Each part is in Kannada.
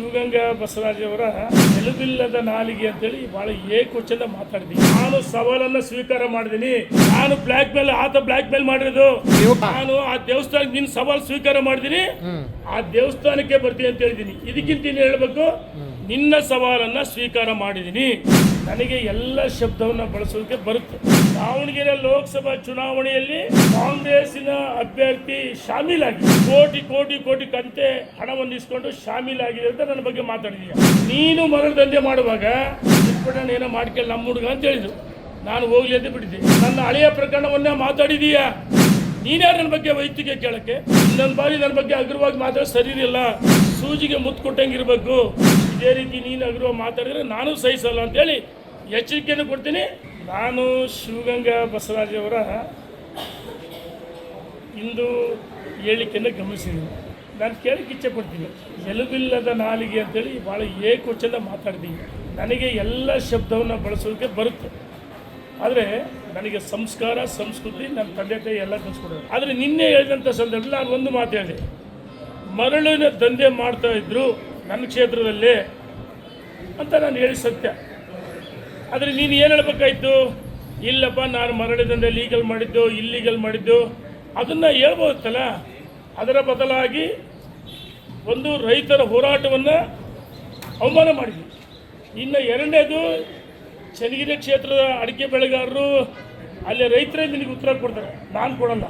ಶಿವಗಂಗಾ ಬಸವರಾಜ್ ಅವರ ಎಲುಬಿಲ್ಲದ ನಾಲಿಗೆ ಅಂತೇಳಿ ಬಹಳ ಏಕವಚನ ಮಾತಾಡಿದೀನಿ. ನಾನು ಸವಾಲನ್ನ ಸ್ವೀಕಾರ ಮಾಡಿದೀನಿ. ನಾನು ಬ್ಲಾಕ್ ಮೇಲ್ ಆತ ಬ್ಲಾಕ್ ಮೇಲ್ ಮಾಡಿರೋದು. ನಾನು ಆ ದೇವಸ್ಥಾನಕ್ಕೆ ನಿನ್ನ ಸವಾಲ್ ಸ್ವೀಕಾರ ಮಾಡಿದೀನಿ, ಆ ದೇವಸ್ಥಾನಕ್ಕೆ ಬರ್ತೀನಿ ಅಂತ ಹೇಳಿದೀನಿ. ಇದಕ್ಕಿಂತ ಏನು ಹೇಳಬೇಕು? ನಿನ್ನ ಸವಾಲನ್ನ ಸ್ವೀಕಾರ ಮಾಡಿದೀನಿ. ನನಗೆ ಎಲ್ಲ ಶಬ್ದವನ್ನ ಬಳಸೋದಕ್ಕೆ ಬರುತ್ತೆ. ದಾವಣಗೆರೆ ಲೋಕಸಭಾ ಚುನಾವಣೆಯಲ್ಲಿ ಕಾಂಗ್ರೆಸ್ಸಿನ ಅಭ್ಯರ್ಥಿ ಶಾಮೀಲಾಗಿ ಕೋಟಿ ಕೋಟಿ ಕೋಟಿ ಕಂತೆ ಹಣವನ್ನು ಇಸ್ಕೊಂಡು ಶಾಮೀಲಾಗಿದೆ ಅಂತ ನನ್ನ ಬಗ್ಗೆ ಮಾತಾಡಿದೀಯ. ನೀನು ಮರಳು ದಂಧೆ ಮಾಡುವಾಗ ಬಿಟ್ಬಿಟ್ಟು ಏನೋ ಮಾಡ್ಕೊಳ್ಳಿ ನಮ್ಮ ಹುಡುಗ ಅಂತ ಹೇಳಿದ್ರು. ನಾನು ಹೋಗ್ಲಿ ಅಂತ ಬಿಟ್ಟಿದ್ದೆ. ನನ್ನ ಹಳೆಯ ಪ್ರಕರಣವನ್ನ ಮಾತಾಡಿದೀಯ. ನೀನ್ಯಾರು ನನ್ನ ಬಗ್ಗೆ ವೈದ್ಯಕೀಯ ಕೇಳಕ್ಕೆ? ಇನ್ನೊಂದು ಬಾರಿ ನನ್ನ ಬಗ್ಗೆ ಅಗ್ರವಾಗಿ ಮಾತಾಡೋದು ಸರಿ ಇರಲಿಲ್ಲ. ಸೂಜಿಗೆ ಮುತ್ತು ಕೊಟ್ಟಂಗಿರ್ಬೇಕು. ಇದೇ ರೀತಿ ನೀನು ಅಗ್ರವಾಗಿ ಮಾತಾಡಿದ್ರೆ ನಾನು ಸಹಿಸಲ್ಲ ಅಂತೇಳಿ ಎಚ್ಚರಿಕೆಯನ್ನು ಕೊಡ್ತೀನಿ. ನಾನು ಶಿವಗಂಗಾ ಬಸವರಾಜ್ ಅವರ ಇಂದು ಹೇಳಿಕೆಯನ್ನು ಗಮನಿಸಿದ್ದೀನಿ. ನಾನು ಕೇಳಕ್ಕೆ ಇಚ್ಛೆ ಪಡ್ತೀನಿ. ಎಲುಬಿಲ್ಲದ ನಾಲಿಗೆ ಅಂತೇಳಿ ಭಾಳ ಏಕವಚನ ಮಾತಾಡ್ತೀನಿ. ನನಗೆ ಎಲ್ಲ ಶಬ್ದವನ್ನು ಬಳಸೋದಕ್ಕೆ ಬರುತ್ತೆ. ಆದರೆ ನನಗೆ ಸಂಸ್ಕಾರ ಸಂಸ್ಕೃತಿ ನನ್ನ ತಂದೆ ತಾಯಿ ಎಲ್ಲ ಕಲಿಸ್ಕೊಡೋದು. ಆದರೆ ನಿನ್ನೆ ಹೇಳಿದಂಥ ಸಂದರ್ಭದಲ್ಲಿ ನಾನು ಒಂದು ಮಾತು ಹೇಳಿದೆ. ಮರಳಿನ ದಂಧೆ ಮಾಡ್ತಾ ಇದ್ರು ನನ್ನ ಕ್ಷೇತ್ರದಲ್ಲಿ ಅಂತ ನಾನು ಹೇಳಿ ಸತ್ಯ. ಆದರೆ ನೀನು ಏನು ಹೇಳಬೇಕಾಯ್ತು? ಇಲ್ಲಪ್ಪ ನಾನು ಮರಳಿದಂತೆ ಲೀಗಲ್ ಮಾಡಿದ್ದು ಇಲ್ಲೀಗಲ್ ಮಾಡಿದ್ದು ಅದನ್ನು ಹೇಳ್ಬೋದಲ್ಲ. ಅದರ ಬದಲಾಗಿ ಒಂದು ರೈತರ ಹೋರಾಟವನ್ನು ಅವಮಾನ ಮಾಡಿದ್ವಿ. ಇನ್ನು ಎರಡನೇದು ಚನ್ನಗಿರಿ ಕ್ಷೇತ್ರದ ಅಡಿಕೆ ಬೆಳೆಗಾರರು ಅಲ್ಲಿ ರೈತರೇ ನಿನಗೆ ಉತ್ತರ ಕೊಡ್ತಾರೆ, ನಾನು ಕೊಡಲ್ಲ.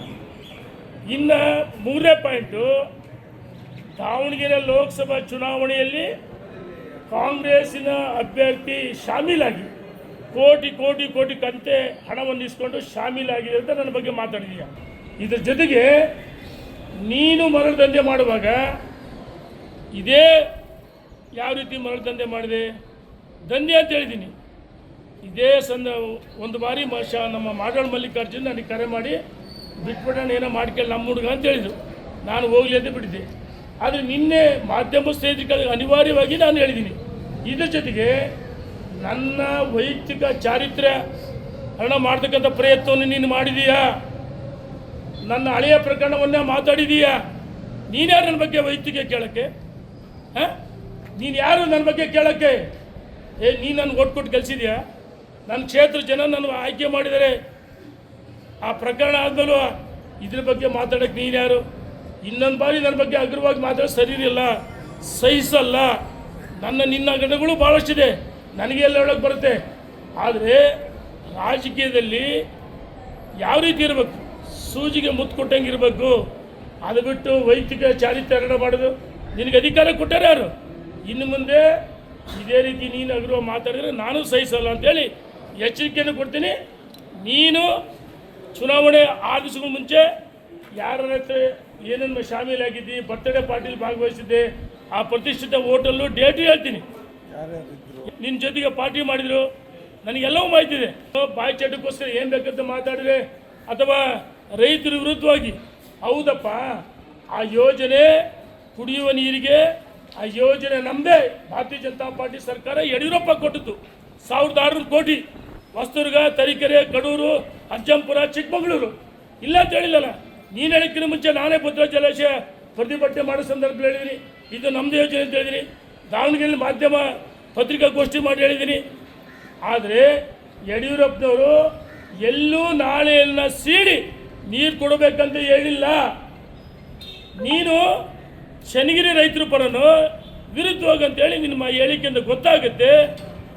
ಇನ್ನು ಮೂರನೇ ಪಾಯಿಂಟು, ದಾವಣಗೆರೆ ಲೋಕಸಭಾ ಚುನಾವಣೆಯಲ್ಲಿ ಕಾಂಗ್ರೆಸ್ಸಿನ ಅಭ್ಯರ್ಥಿ ಶಾಮೀಲಾಗಿ ಕೋಟಿ ಕೋಟಿ ಕೋಟಿ ಕಂತೆ ಹಣವನ್ನು ಇಸ್ಕೊಂಡು ಶಾಮೀಲಾಗಿದೆ ಅಂತ ನನ್ನ ಬಗ್ಗೆ ಮಾತಾಡಿದೀಯ. ಇದ್ರ ಜೊತೆಗೆ ನೀನು ಮರಳು ದಂಧೆ ಮಾಡುವಾಗ ಇದೇ ಯಾವ ರೀತಿ ಮರಳು ದಂಧೆ ಮಾಡಿದೆ? ದಂಧೆ ಅಂತ ಹೇಳಿದ್ದೀನಿ. ಇದೇ ಒಂದು ಬಾರಿ ನಮ್ಮ ಮಾಡಾಳ್ ಮಲ್ಲಿಕಾರ್ಜುನ್ ನನಗೆ ಕರೆ ಮಾಡಿ ಬಿಟ್ಬಿಡೋಣ ಏನೋ ಮಾಡ್ಕೊಳ್ಳಿ ನಮ್ಮ ಹುಡುಗ ಅಂತ ಹೇಳಿದರು. ನಾನು ಹೋಗ್ಲಿ ಅಂತ ಬಿಟ್ಟಿದ್ದೆ. ಆದರೆ ನಿನ್ನೆ ಮಾಧ್ಯಮ ಸ್ನೇಹಿತರಿಗೆ ಅನಿವಾರ್ಯವಾಗಿ ನಾನು ಹೇಳಿದ್ದೀನಿ. ಇದ್ರ ಜೊತೆಗೆ ನನ್ನ ವೈಯಕ್ತಿಕ ಚಾರಿತ್ರ್ಯ ಹರಣ ಮಾಡ್ತಕ್ಕಂಥ ಪ್ರಯತ್ನವನ್ನು ನೀನು ಮಾಡಿದೀಯಾ. ನನ್ನ ಹಳೆಯ ಪ್ರಕರಣವನ್ನ ಮಾತಾಡಿದೀಯಾ. ನೀನ್ಯಾರು ನನ್ನ ಬಗ್ಗೆ ವೈಯಕ್ತಿಕ ಕೇಳೋಕ್ಕೆ? ನೀನು ಯಾರು ನನ್ನ ಬಗ್ಗೆ ಕೇಳೋಕ್ಕೆ? ನೀನು ನನಗೆ ಒಟ್ಟು ಕೊಟ್ಟು ಕಲಿಸಿದ್ಯಾ? ನನ್ನ ಕ್ಷೇತ್ರ ಜನ ನನ್ನ ಆಯ್ಕೆ ಮಾಡಿದ್ದಾರೆ. ಆ ಪ್ರಕರಣ ಆದಮೇಲೂ ಇದ್ರ ಬಗ್ಗೆ ಮಾತಾಡೋಕ್ಕೆ ನೀನು ಯಾರು? ಇನ್ನೊಂದು ಬಾರಿ ನನ್ನ ಬಗ್ಗೆ ಅಗ್ರವಾಗಿ ಮಾತಾಡೋದು ಸರಿ ಇರಲಿಲ್ಲ, ಸಹಿಸಲ್ಲ. ನಿನ್ನ ಗಣಗಳು ಭಾಳಷ್ಟಿದೆ, ನನಗೆ ಎಲ್ಲ ಹೇಳೋಕ್ಕೆ ಬರುತ್ತೆ. ಆದರೆ ರಾಜಕೀಯದಲ್ಲಿ ಯಾವ ರೀತಿ ಇರಬೇಕು? ಸೂಜಿಗೆ ಮುತ್ತು ಕೊಟ್ಟಂಗಿರಬೇಕು. ಅದು ಬಿಟ್ಟು ವೈಯಕ್ತಿಕ ಚಾರಿತ್ರ್ಯ ಮಾಡೋದು ನಿನಗೆ ಅಧಿಕಾರ ಕೊಟ್ಟಾರೆ ಯಾರು? ಇನ್ನು ಮುಂದೆ ಇದೇ ರೀತಿ ನೀನು ಅಗ್ರವಾಗಿ ಮಾತಾಡಿದ್ರೆ ನಾನು ಸಹಿಸಲ್ಲ ಅಂತೇಳಿ ಎಚ್ಚರಿಕೆಯನ್ನು ಕೊಡ್ತೀನಿ. ನೀನು ಚುನಾವಣೆ 6 ದಿವಸಗಳ ಮುಂಚೆ ಯಾರ ಹತ್ರ ಏನೇನು ಶಾಮೀಲಾಗಿದ್ದಿ, ಬರ್ತ್ಡೇ ಪಾರ್ಟಿಲಿ ಭಾಗವಹಿಸಿದ್ದೆ, ಆ ಪ್ರತಿಷ್ಠಿತ ಹೋಟೆಲ್ಲು ಡೇಟ್ ಹೇಳ್ತೀನಿ. ನಿನ್ನ ಜೊತೆಗೆ ಪಾರ್ಟಿ ಮಾಡಿದ್ರು, ನನಗೆಲ್ಲವೂ ಮಾಹಿತಿ ಇದೆ. ಬಾಯಿ ಚಟಕ್ಕೋಸ್ಕರ ಏನು ಬೇಕಂತ ಮಾತಾಡಿದ್ರೆ ಅಥವಾ ರೈತರ ವಿರುದ್ಧವಾಗಿ, ಹೌದಪ್ಪ ಆ ಯೋಜನೆ ಕುಡಿಯುವ ನೀರಿಗೆ ಆ ಯೋಜನೆ ನಮ್ಮದೇ ಭಾರತೀಯ ಜನತಾ ಪಾರ್ಟಿ ಸರ್ಕಾರ ಯಡಿಯೂರಪ್ಪ ಕೊಟ್ಟಿತ್ತು. 1600 ಕೋಟಿ ಹೊಸದುರ್ಗ, ತರೀಕೆರೆ, ಕಡೂರು, ಅಜ್ಜಂಪುರ, ಚಿಕ್ಕಮಗಳೂರು ಇಲ್ಲ ಅಂತ ಹೇಳಿಲ್ಲಲ್ಲ. ನೀನು ಹೇಳಿಕ್ಕಿಂತ ಮುಂಚೆ ನಾನೇ ಭದ್ರಾ ಜಲಾಶಯ ಪ್ರತಿಭಟನೆ ಮಾಡೋ ಸಂದರ್ಭದಲ್ಲಿ ಹೇಳಿದ್ದೀನಿ, ಇದು ನಮ್ಮದೇ ಯೋಜನೆ ಅಂತ ಹೇಳಿದ್ದೀನಿ. ದಾವಣಗೆರೆಯಲ್ಲಿ ಮಾಧ್ಯಮ ಪತ್ರಿಕಾಗೋಷ್ಠಿ ಮಾಡಿ ಹೇಳಿದ್ದೀನಿ. ಆದರೆ ಯಡಿಯೂರಪ್ಪನವರು ಎಲ್ಲೂ ನಾಳೆಯನ್ನು ಸೀಡಿ ನೀರು ಕೊಡಬೇಕಂತ ಹೇಳಿಲ್ಲ. ನೀನು ಚನ್ನಗಿರಿ ರೈತರ ಪರನು ವಿರುದ್ಧವಾಗಿ ಅಂತೇಳಿ ನಿಮ್ಮ ಹೇಳಿಕೆಯಿಂದ ಗೊತ್ತಾಗುತ್ತೆ.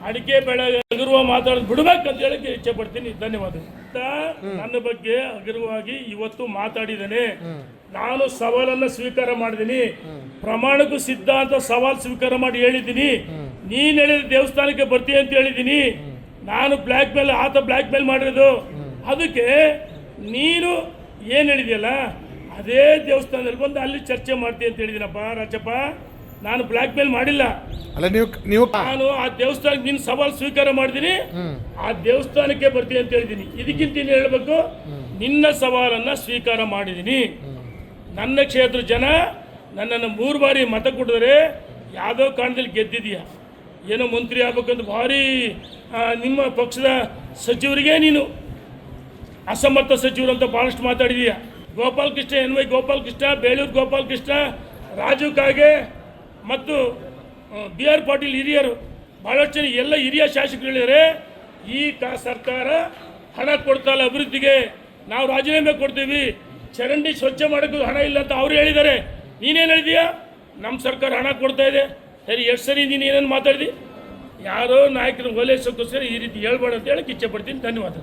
ಅಡಿಕೆ ಬೆಳೆ ಅಗರ್ವ ಮಾತಾಡೋದು ಬಿಡಬೇಕಂತ ಹೇಳಕ್ಕೆ ಇಚ್ಛೆ ಪಡ್ತೀನಿ. ಧನ್ಯವಾದಗಳು. ನನ್ನ ಬಗ್ಗೆ ಅಗರ್ವಾಗಿ ಇವತ್ತು ಮಾತಾಡಿದ್ದೇನೆ. ನಾನು ಸವಾಲನ್ನು ಸ್ವೀಕಾರ ಮಾಡಿದ್ದೀನಿ. ಪ್ರಮಾಣಕ್ಕೂ ಸಿದ್ಧಾಂತ ಸವಾಲು ಸ್ವೀಕಾರ ಮಾಡಿ ಹೇಳಿದ್ದೀನಿ. ನೀನು ಹೇಳಿದ ದೇವಸ್ಥಾನಕ್ಕೆ ಬರ್ತೀನಿ ಅಂತ ಹೇಳಿದ್ದೀನಿ. ನಾನು ಬ್ಲ್ಯಾಕ್ ಮೇಲ್ ಆತ ಬ್ಲ್ಯಾಕ್ ಮೇಲ್ ಮಾಡಿರೋದು. ಅದಕ್ಕೆ ನೀನು ಏನು ಹೇಳಿದೆಯಲ್ಲ ಅದೇ ದೇವಸ್ಥಾನದಲ್ಲಿ ಬಂದು ಅಲ್ಲಿ ಚರ್ಚೆ ಮಾಡ್ತೀನಿ ಅಂತ ಹೇಳಿದ್ದೀನಪ್ಪ ರಾಜಪ್ಪ. ನಾನು ಬ್ಲ್ಯಾಕ್ ಮೇಲ್ ಮಾಡಿಲ್ಲ. ಅಲ್ಲ ನೀವು ನಾನು ಆ ದೇವಸ್ಥಾನಕ್ಕೆ ನಿನ್ನ ಸವಾಲು ಸ್ವೀಕಾರ ಮಾಡಿದ್ದೀನಿ, ಆ ದೇವಸ್ಥಾನಕ್ಕೆ ಬರ್ತೀನಿ ಅಂತ ಹೇಳಿದ್ದೀನಿ. ಇದಕ್ಕಿಂತ ಏನು ಹೇಳಬೇಕು? ನಿನ್ನ ಸವಾಲನ್ನು ಸ್ವೀಕಾರ ಮಾಡಿದ್ದೀನಿ. ನನ್ನ ಕ್ಷೇತ್ರ ಜನ ನನ್ನನ್ನು 3 ಬಾರಿ ಮತ ಕೊಟ್ಟಿದ್ರೆ ಯಾವುದೋ ಕಾರಣದಲ್ಲಿ ಗೆದ್ದಿದೆಯಾ, ಏನೋ ಮಂತ್ರಿ ಆಗ್ಬೇಕಂತ ಭಾರಿ ನಿಮ್ಮ ಪಕ್ಷದ ಸಚಿವರಿಗೆ ನೀನು ಅಸಮರ್ಥ ಸಚಿವರು ಅಂತ ಭಾಳಷ್ಟು ಮಾತಾಡಿದೀಯ. ಗೋಪಾಲಕೃಷ್ಣ, NY ಗೋಪಾಲಕೃಷ್ಣ, ಬೇಳೂರು ಗೋಪಾಲಕೃಷ್ಣ, ರಾಜು ಕಾಗೆ ಮತ್ತು ಬಿ ಆರ್ ಪಾಟೀಲ್ ಹಿರಿಯರು ಭಾಳಷ್ಟು ಜನ ಎಲ್ಲ ಹಿರಿಯ ಶಾಸಕರು ಹೇಳಿದರೆ ಈ ಸರ್ಕಾರ ಹಣ ಕೊಡ್ತಾಯಿಲ್ಲ ಅಭಿವೃದ್ಧಿಗೆ, ನಾವು ರಾಜೀನಾಮೆ ಕೊಡ್ತೀವಿ, ಚರಂಡಿ ಸ್ವಚ್ಛ ಮಾಡೋಕ್ಕೂ ಹಣ ಇಲ್ಲ ಅಂತ ಅವ್ರು ಹೇಳಿದ್ದಾರೆ. ನೀನೇನು ಹೇಳಿದೀಯಾ? ನಮ್ಮ ಸರ್ಕಾರ ಹಣ ಕೊಡ್ತಾ ಇದೆ. ಸರಿ, ಎಷ್ಟು ಸರಿ ನೀನು ಏನೇನು ಮಾತಾಡಿದಿ? ಯಾರೋ ನಾಯಕರು ಓಲೈಸೋಕ್ಕೋಸ್ಕರ ಈ ರೀತಿ ಹೇಳ್ಬೇಡ ಅಂತ ಹೇಳಕ್ಕೆ ಇಚ್ಛೆ ಪಡ್ತೀನಿ. ಧನ್ಯವಾದ.